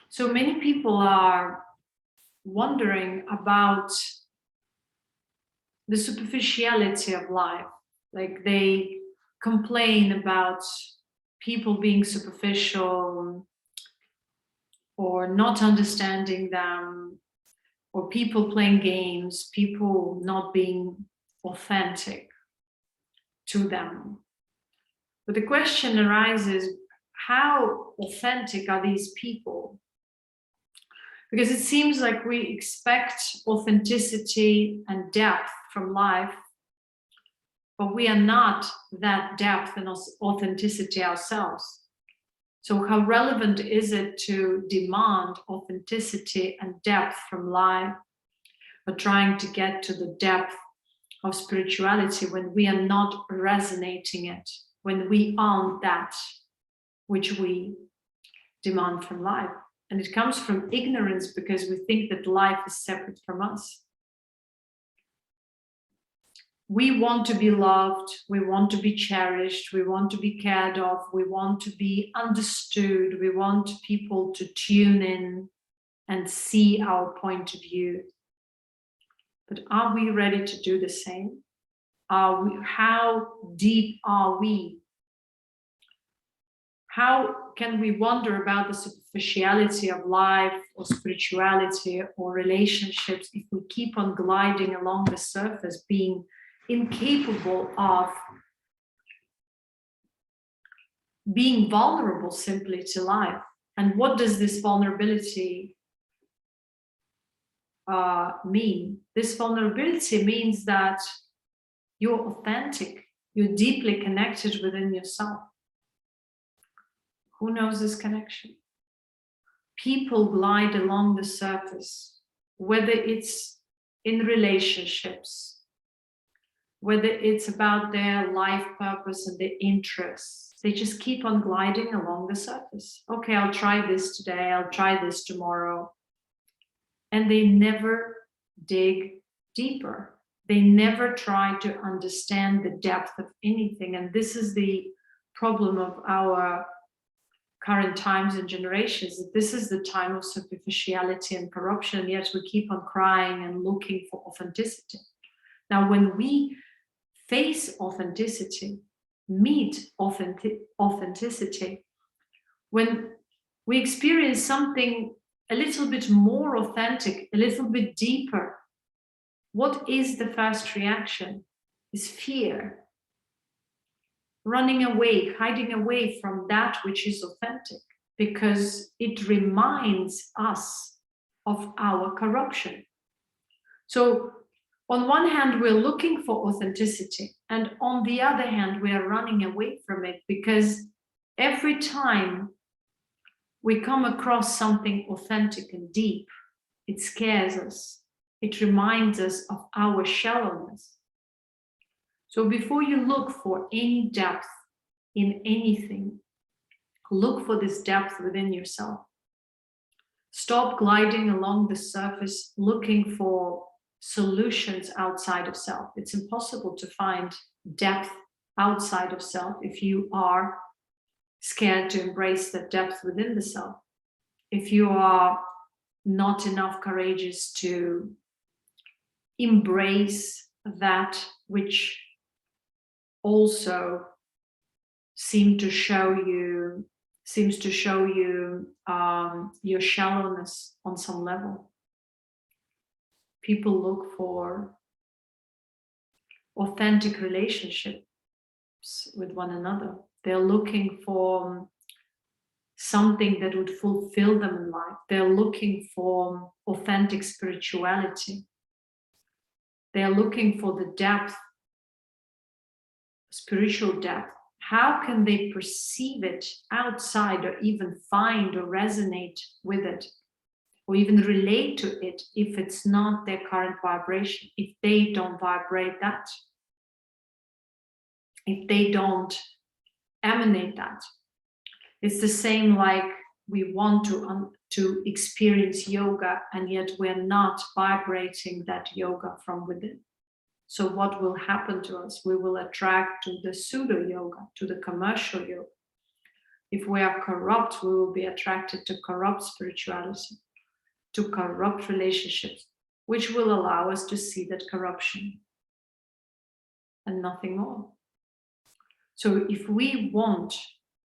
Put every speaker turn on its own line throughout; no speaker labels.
So many people are wondering about the superficiality of life. Like they complain about people being superficial or not understanding them, or people playing games, people not being authentic to them. But the question arises, how authentic are these people? Because it seems like we expect authenticity and depth from life, but we are not that depth and authenticity ourselves. So how relevant is it to demand authenticity and depth from life, but trying to get to the depth of spirituality when we are not resonating it, when we aren't that which we demand from life? And it comes from ignorance, because we think that life is separate from us. We want to be loved, we want to be cherished, we want to be cared of, we want to be understood, we want people to tune in and see our point of view. But are we ready to do the same? How deep are we? How can we wonder about the superficiality of life or spirituality or relationships if we keep on gliding along the surface, being incapable of being vulnerable simply to life? And what does this vulnerability mean? This vulnerability means that you're authentic, you're deeply connected within yourself. Who knows this connection? People glide along the surface, whether it's in relationships, whether it's about their life purpose and their interests. They just keep on gliding along the surface. Okay, I'll try this today, I'll try this tomorrow. And they never dig deeper. They never try to understand the depth of anything. And this is the problem of our current times and generations. This is the time of superficiality and corruption, and yet we keep on crying and looking for authenticity. Now, when we face authenticity, meet authenticity, when we experience something a little bit more authentic, a little bit deeper, what is the first reaction? Is fear. Running away, hiding away from that which is authentic, because it reminds us of our corruption. So on one hand, we're looking for authenticity, and on the other hand, we are running away from it, because every time we come across something authentic and deep, it scares us. It reminds us of our shallowness. So before you look for any depth in anything, look for this depth within yourself. Stop gliding along the surface looking for solutions outside of self. It's impossible to find depth outside of self if you are scared to embrace the depth within the self. If you are not enough courageous to embrace that which also seems to show you your shallowness on some level. People look for authentic relationships with one another. They're looking for something that would fulfill them in life. They're looking for authentic spirituality. They're looking for the depth, spiritual depth. How can they perceive it outside, or even find or resonate with it, or even relate to it, if it's not their current vibration, if they don't vibrate that, if they don't emanate that? It's the same like we want to experience yoga, and yet we're not vibrating that yoga from within. So what will happen to us? We will attract to the pseudo yoga, to the commercial yoga. If we are corrupt, we will be attracted to corrupt spirituality, to corrupt relationships, which will allow us to see that corruption and nothing more. So if we want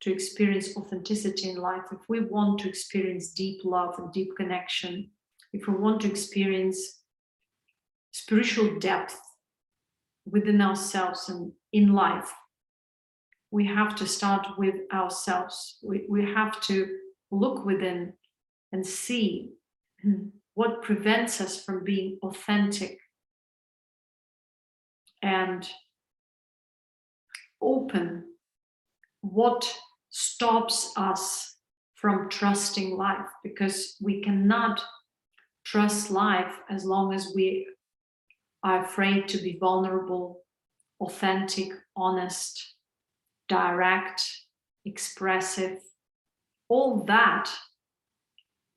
to experience authenticity in life, if we want to experience deep love and deep connection, if we want to experience spiritual depth within ourselves and in life, we have to start with ourselves. We have to look within and see what prevents us from being authentic and open, what stops us from trusting life, because we cannot trust life as long as we are afraid to be vulnerable, authentic, honest, direct, expressive. All that,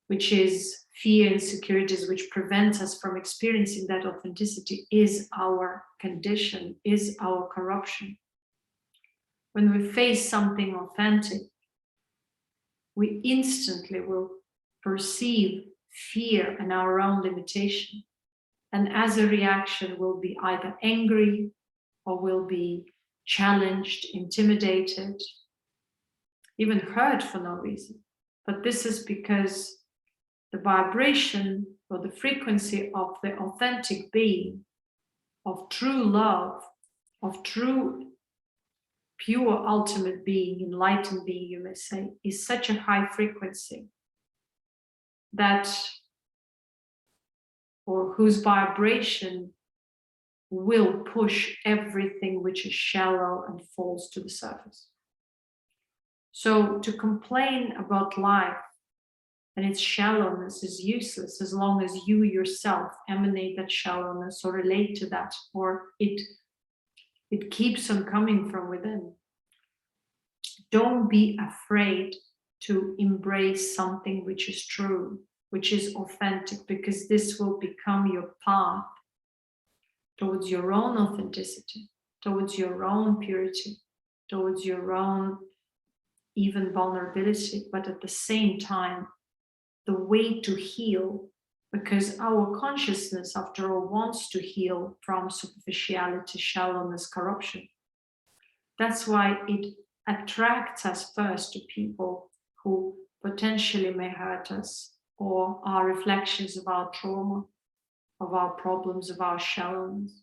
which is fear, insecurities, which prevents us from experiencing that authenticity, is our condition, is our corruption. When we face something authentic, we instantly will perceive fear and our own limitation. And as a reaction, we'll be either angry or we'll be challenged, intimidated, even hurt for no reason. But this is because the vibration or the frequency of the authentic being, of true love, of true pure ultimate being, enlightened being, you may say, is such a high frequency that, or whose vibration will push everything which is shallow and falls to the surface. So to complain about life and its shallowness is useless as long as you yourself emanate that shallowness or relate to that, or it keeps on coming from within. Don't be afraid to embrace something which is true, which is authentic, because this will become your path towards your own authenticity, towards your own purity, towards your own even vulnerability, but at the same time, the way to heal, because our consciousness, after all, wants to heal from superficiality, shallowness, corruption. That's why it attracts us first to people who potentially may hurt us or are reflections of our trauma, of our problems, of our shallowness.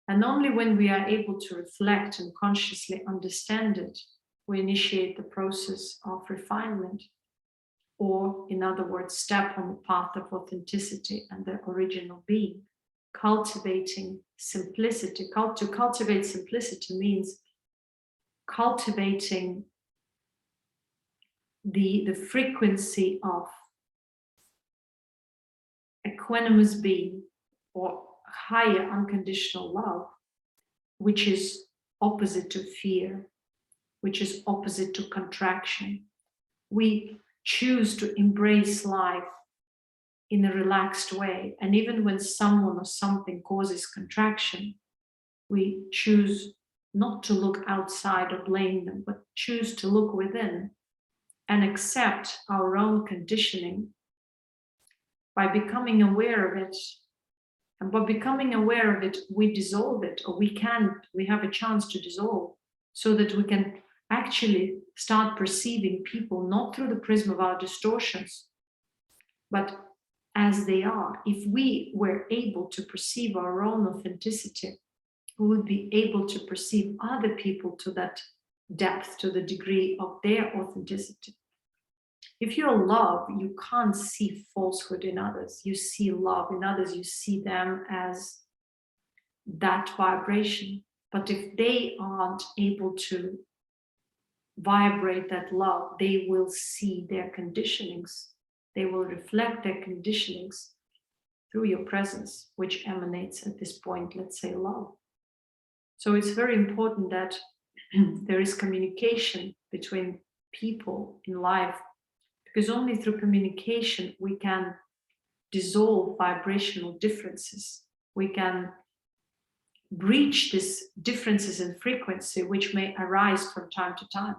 And only when we are able to reflect and consciously understand it, we initiate the process of refinement, or in other words, step on the path of authenticity and the original being, cultivating simplicity. To cultivate simplicity means cultivating the frequency of equanimous being or higher unconditional love, which is opposite to fear, which is opposite to contraction. We choose to embrace life in a relaxed way. And even when someone or something causes contraction, we choose not to look outside or blame them, but choose to look within and accept our own conditioning by becoming aware of it. And by becoming aware of it, we dissolve it, or we have a chance to dissolve, so that we can actually start perceiving people not through the prism of our distortions, but as they are. If we were able to perceive our own authenticity, we would be able to perceive other people to that depth, to the degree of their authenticity. If you're love, you can't see falsehood in others. You see love in others. You see them as that vibration. But if they aren't able to vibrate that love, they will see their conditionings. They will reflect their conditionings through your presence, which emanates at this point, let's say, love. So it's very important that there is communication between people in life, because only through communication we can dissolve vibrational differences. We can breach these differences in frequency, which may arise from time to time.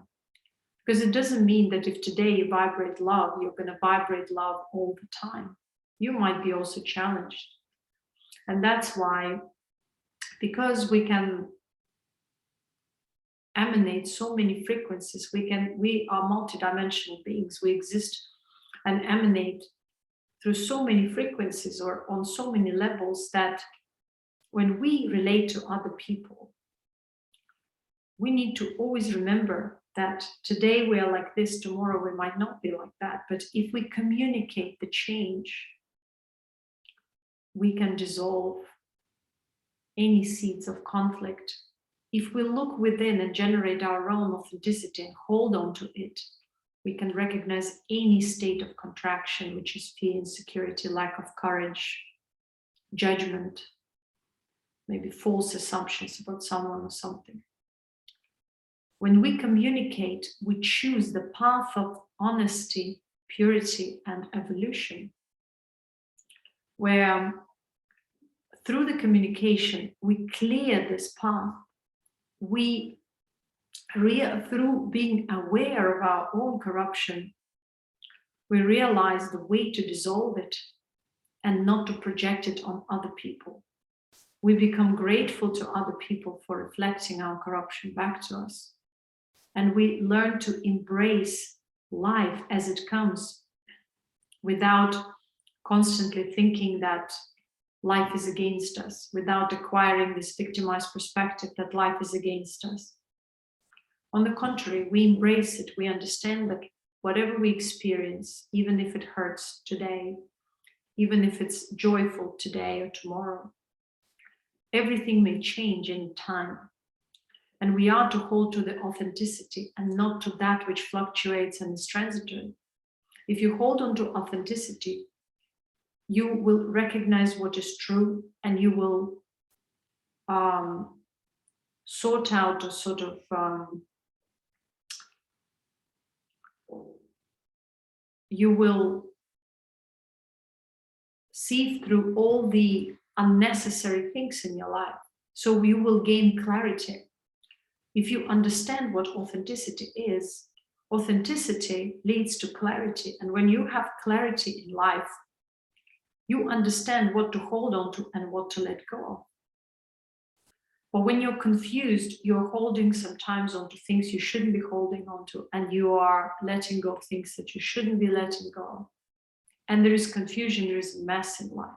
Because it doesn't mean that if today you vibrate love, you're going to vibrate love all the time. You might be also challenged. And that's why, because we can emanate so many frequencies, we are multidimensional beings. We exist and emanate through so many frequencies or on so many levels that when we relate to other people, we need to always remember that today we are like this, tomorrow we might not be like that. But if we communicate the change, we can dissolve any seeds of conflict. If we look within and generate our own authenticity and hold on to it, we can recognize any state of contraction, which is fear, insecurity, lack of courage, judgment, maybe false assumptions about someone or something. When we communicate, we choose the path of honesty, purity, and evolution, where through the communication, we clear this path. Through being aware of our own corruption, we realize the way to dissolve it and not to project it on other people. We become grateful to other people for reflecting our corruption back to us. And we learn to embrace life as it comes without constantly thinking that life is against us, without acquiring this victimized perspective that life is against us. On the contrary, we embrace it. We understand that whatever we experience, even if it hurts today, even if it's joyful today or tomorrow, everything may change in time. And we are to hold to the authenticity and not to that which fluctuates and is transitory. If you hold on to authenticity, you will recognize what is true, and you will sort out or sort of you will sieve through all the unnecessary things in your life. So you will gain clarity. If you understand what authenticity is, authenticity leads to clarity. And when you have clarity in life, you understand what to hold on to and what to let go of. But when you're confused, you're holding sometimes onto things you shouldn't be holding onto, and you are letting go of things that you shouldn't be letting go of. And there is confusion, there is a mess in life.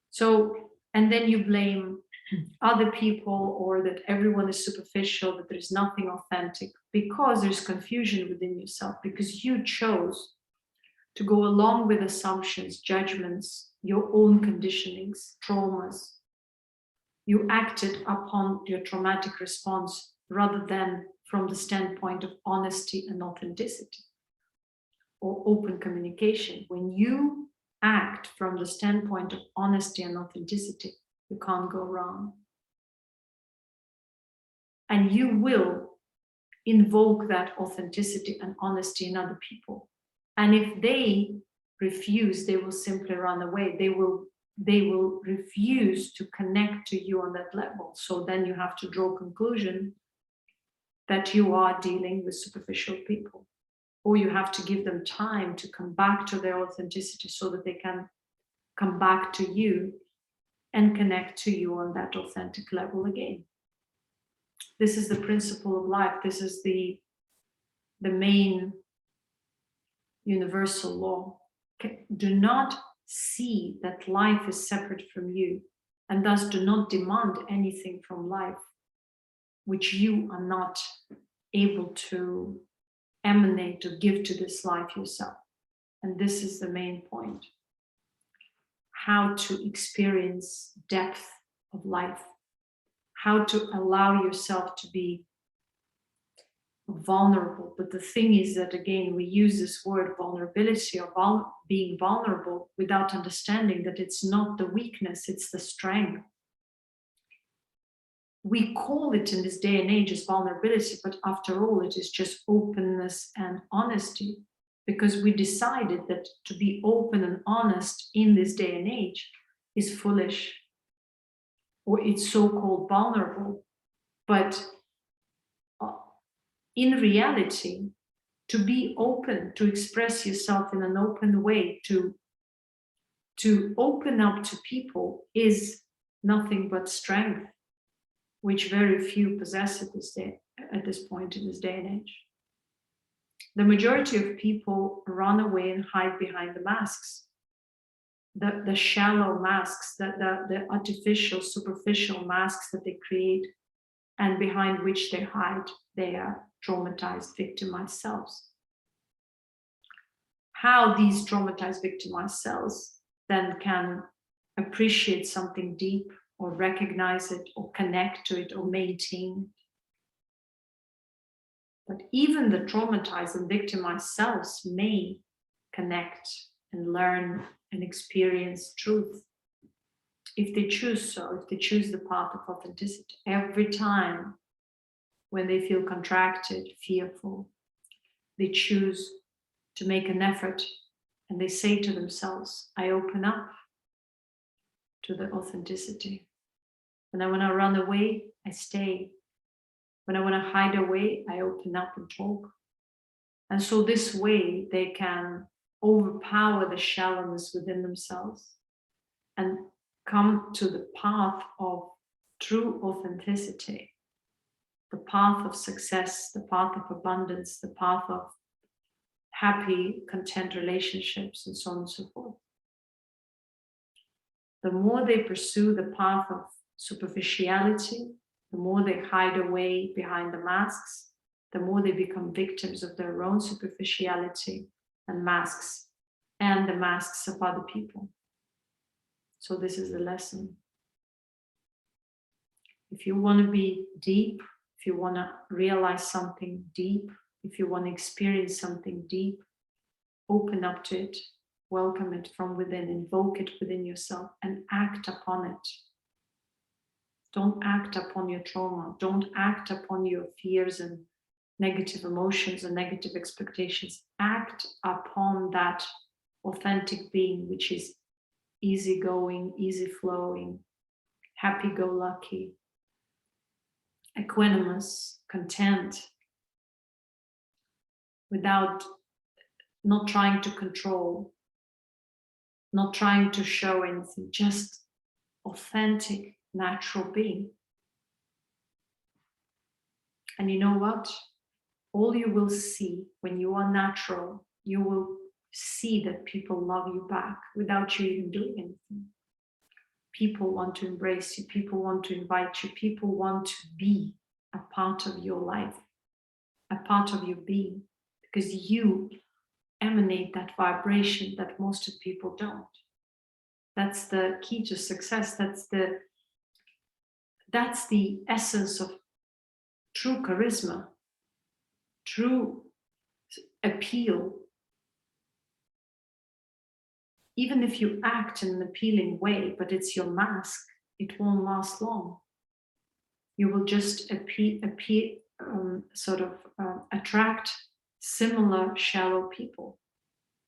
So, and then you blame other people, or that everyone is superficial, that there's nothing authentic, because there's confusion within yourself, because you chose to go along with assumptions, judgments, your own conditionings, traumas. You acted upon your traumatic response rather than from the standpoint of honesty and authenticity or open communication. When you act from the standpoint of honesty and authenticity, you can't go wrong. And you will invoke that authenticity and honesty in other people. And if they refuse, they will simply run away. They will refuse to connect to you on that level. So then you have to draw a conclusion that you are dealing with superficial people, or you have to give them time to come back to their authenticity so that they can come back to you and connect to you on that authentic level again. This is the principle of life. This is the main universal law. Do not see that life is separate from you, and thus do not demand anything from life which you are not able to emanate or give to this life yourself. And this is the main point. How to experience depth of life, how to allow yourself to be vulnerable. But the thing is that, again, we use this word vulnerability or being vulnerable without understanding that it's not the weakness, it's the strength. We call it in this day and age as vulnerability, but after all, it is just openness and honesty, because we decided that to be open and honest in this day and age is foolish, or it's so-called vulnerable. But in reality, to be open, to express yourself in an open way, to open up to people is nothing but strength, which very few possess at this point in this day and age. The majority of people run away and hide behind the masks, the shallow masks, the artificial, superficial masks that they create, and behind which they hide their traumatized, victimized selves. How these traumatized, victimized selves then can appreciate something deep, or recognize it, or connect to it, or maintain it. But even the traumatized and victimized selves may connect and learn and experience truth if they choose so, if they choose the path of authenticity. Every time when they feel contracted, fearful, they choose to make an effort and they say to themselves, I open up to the authenticity. When I want to run away, I stay. When I want to hide away, I open up and talk. And so this way they can overpower the shallowness within themselves and come to the path of true authenticity, the path of success, the path of abundance, the path of happy, content relationships, and so on and so forth. The more they pursue the path of superficiality, the more they hide away behind the masks, the more they become victims of their own superficiality and masks, and the masks of other people. So this is the lesson. If you want to be deep, if you want to realize something deep, if you want to experience something deep, open up to it, welcome it from within, invoke it within yourself, and act upon it. Don't act upon your trauma. Don't act upon your fears and negative emotions and negative expectations. Act upon that authentic being, which is easygoing, easy flowing, happy-go-lucky, equanimous, content, without not trying to control, not trying to show anything, just authentic, natural being. And you know what? All you will see when you are natural, you will see that people love you back without you even doing anything. People want to embrace you, people want to invite you, people want to be a part of your life, a part of your being, because you emanate that vibration that most of people don't. That's the key to success. That's the essence of true charisma, true appeal. Even if you act in an appealing way, but it's your mask, it won't last long. You will just attract similar shallow people,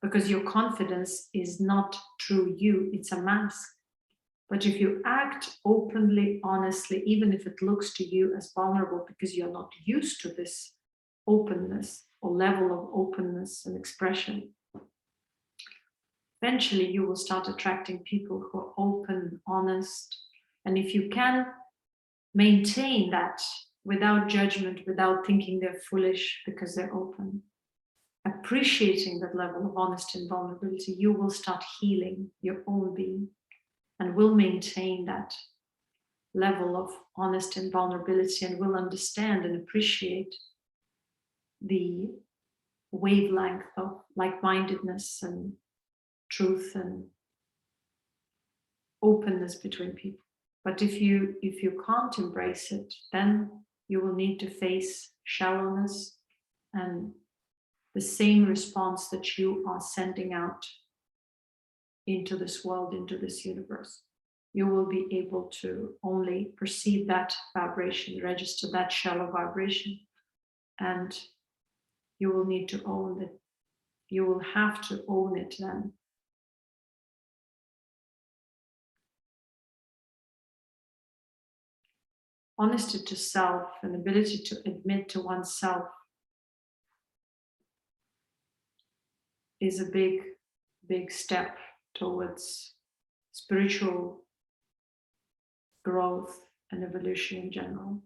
because your confidence is not true you, it's a mask. But if you act openly, honestly, even if it looks to you as vulnerable because you're not used to this openness or level of openness and expression, eventually you will start attracting people who are open, honest. And if you can maintain that without judgment, without thinking they're foolish because they're open, appreciating that level of honesty and vulnerability, you will start healing your own being and will maintain that level of honesty and vulnerability, and will understand and appreciate the wavelength of like-mindedness and truth and openness between people. But if you can't embrace it, then you will need to face shallowness and the same response that you are sending out into this world, into this universe. You will be able to only perceive that vibration, register that shallow vibration, and you will need to own it. You will have to own it then. Honesty to self and ability to admit to oneself is a big, big step towards spiritual growth and evolution in general.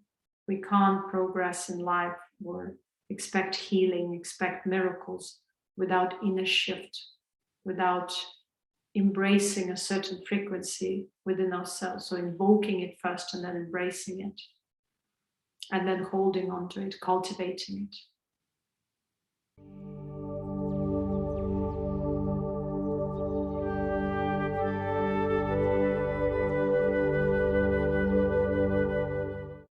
We can't progress in life or expect healing, expect miracles without inner shift, without embracing a certain frequency within ourselves. So invoking it first and then embracing it. And then holding on to it, cultivating it.